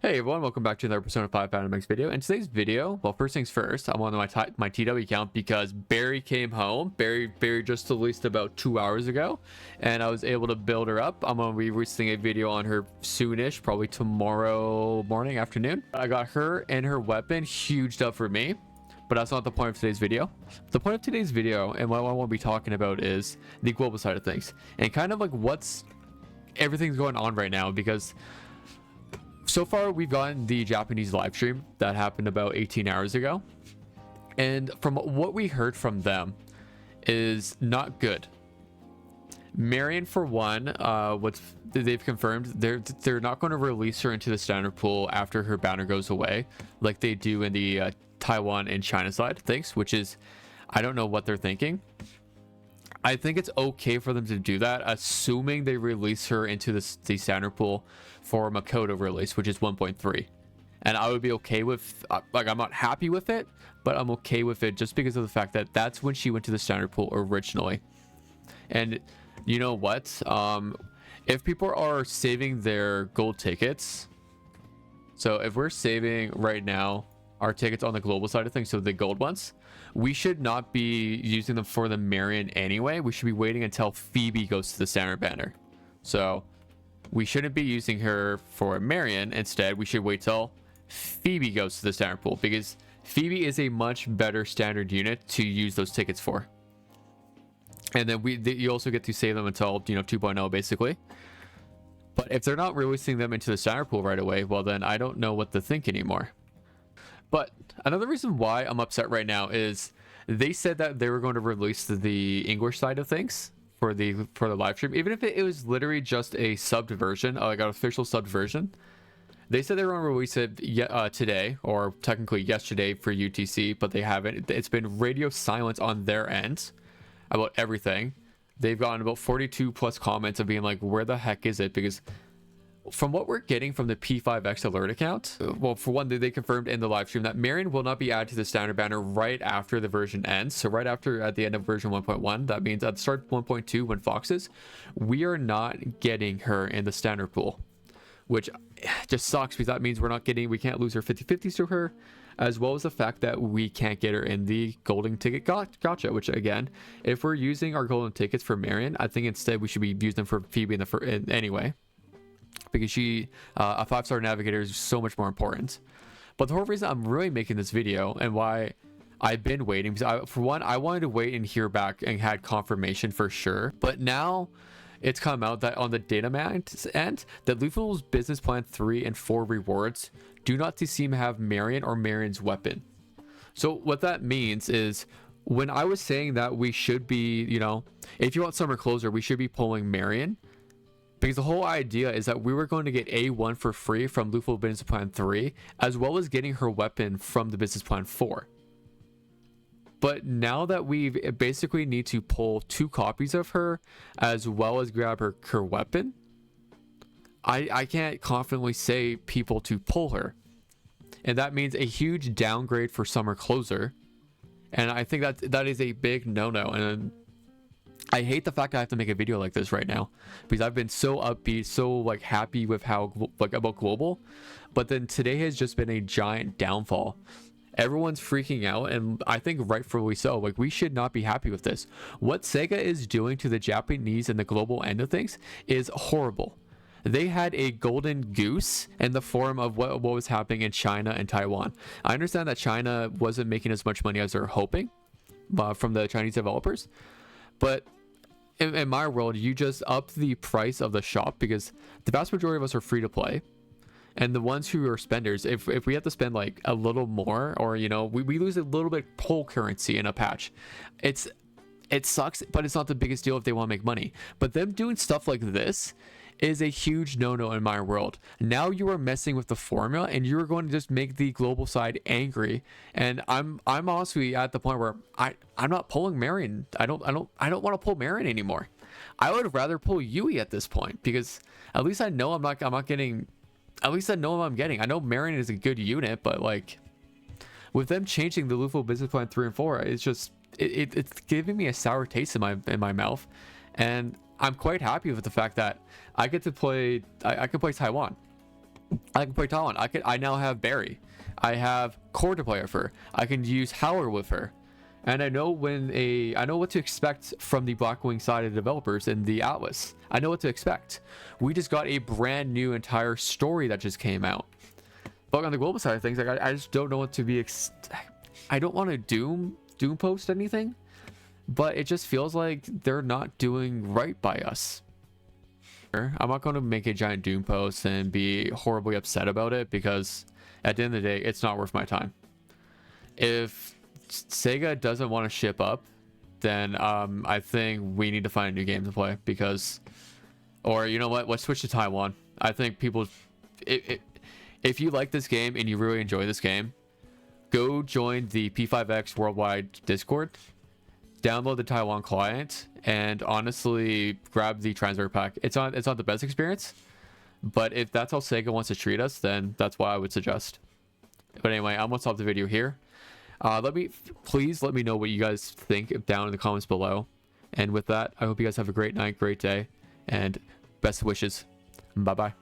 Hey everyone, welcome back to another Persona 5 Dynamics video. In today's video, well, first things first, I'm on my TW account because Barry came home. Barry just released about 2 hours ago, and I was able to build her up. I'm gonna be releasing a video on her soonish, probably tomorrow morning, afternoon. I got her and her weapon huged up for me, but that's not the point of today's video. The point of today's video and what I want to be talking about is the global side of things and kind of like everything's going on right now, because so far we've gotten the Japanese live stream that happened about 18 hours ago, and from what we heard from them is not good. Marian, for one, what they've confirmed, they're not going to release her into the standard pool after her banner goes away like they do in the Taiwan and China side of things, which is, I don't know what they're thinking. I think it's okay for them to do that, assuming they release her into the standard pool for Makoto release, which is 1.3. And I would be okay with, like, I'm not happy with it, but I'm okay with it just because of the fact that that's when she went to the standard pool originally. And you know what? If people are saving their gold tickets, so if we're saving right now our tickets on the global side of things, so the gold ones, we should not be using them for the Marian anyway. We should be waiting until Phoebe goes to the standard banner. So we shouldn't be using her for Marian. Instead, we should wait till Phoebe goes to the standard pool, because Phoebe is a much better standard unit to use those tickets for. And then you also get to save them until 2.0 basically. But if they're not releasing them into the standard pool right away, well then I don't know what to think anymore. But another reason why I'm upset right now is they said that they were going to release the English side of things for the live stream, even if it was literally just a subbed version, like an official subbed version. They said they were going to release it today, or technically yesterday for UTC, but they haven't. It's been radio silence on their end about everything. They've gotten about 42 plus comments of being like, where the heck is it? Because from what we're getting from the P5X alert account, well, for one, they confirmed in the live stream that Marian will not be added to the standard banner right after the version ends. So right after, at the end of version 1.1, that means at the start of 1.2 when Fox is, we are not getting her in the standard pool, which just sucks, because that means we can't lose our 50/50s to her, as well as the fact that we can't get her in the golden ticket gotcha, which again, if we're using our golden tickets for Marian, I think instead we should be using them for Phoebe anyway, because she a 5-star navigator is so much more important. But the whole reason I'm really making this video and why I've been waiting, because for one, I wanted to wait and hear back and had confirmation for sure, but now it's come out that on the datamine end, that Luffel's business plan 3 and 4 rewards do not seem to have Marian or Marian's weapon. So what that means is, when I was saying that we should be, if you want summer closer, we should be pulling Marian, because the whole idea is that we were going to get A1 for free from Luffel Business Plan 3, as well as getting her weapon from the Business Plan 4. But now that we basically need to pull 2 copies of her, as well as grab her weapon, I can't confidently say people to pull her. And that means a huge downgrade for Summer Closer. And I think that is a big no-no. And I hate the fact I have to make a video like this right now, because I've been so upbeat, so happy with how about global, but then today has just been a giant downfall. Everyone's freaking out, and I think rightfully so. We should not be happy with this. What Sega is doing to the Japanese and the global end of things is horrible. They had a golden goose in the form of what was happening in China and Taiwan. I understand that China wasn't making as much money as they're hoping from the Chinese developers, but in my world, you just up the price of the shop, because the vast majority of us are free to play, and the ones who are spenders, if we have to spend a little more, or we lose a little bit pull currency in a patch, it sucks, but it's not the biggest deal if they want to make money. But them doing stuff like this is a huge no-no in my world. Now you are messing with the formula, and you're going to just make the global side angry. And I'm honestly at the point where I'm not pulling Marian. I don't want to pull Marian anymore. I would rather pull Yui at this point, because at least I know I'm not getting. At least I know what I'm getting. I know Marian is a good unit, but with them changing the Luffel Business Plan 3 and 4, it's just it's giving me a sour taste in my mouth, and I'm quite happy with the fact that I get to play. I can play Taiwan. I can play Taiwan. I now have Barry. I have Core to play with her. I can use Howler with her. And I know I know what to expect from the Blackwing side of the developers in the Atlas. I know what to expect. We just got a brand new entire story that just came out. But on the global side of things, like I just don't know what to be. I don't want to doom post anything, but it just feels like they're not doing right by us. I'm not going to make a giant doom post and be horribly upset about it, because at the end of the day, it's not worth my time. If Sega doesn't want to ship up, then I think we need to find a new game to play, because, or you know what, let's switch to Taiwan. I think people, if you like this game and you really enjoy this game, go join the P5X Worldwide Discord, download the Taiwan client, and honestly grab the transfer pack. It's not the best experience, but if that's how Sega wants to treat us, then that's what I would suggest. But anyway, I'm gonna stop the video here. Please let me know what you guys think down in the comments below. And with that, I hope you guys have a great night, great day, and best wishes. Bye bye.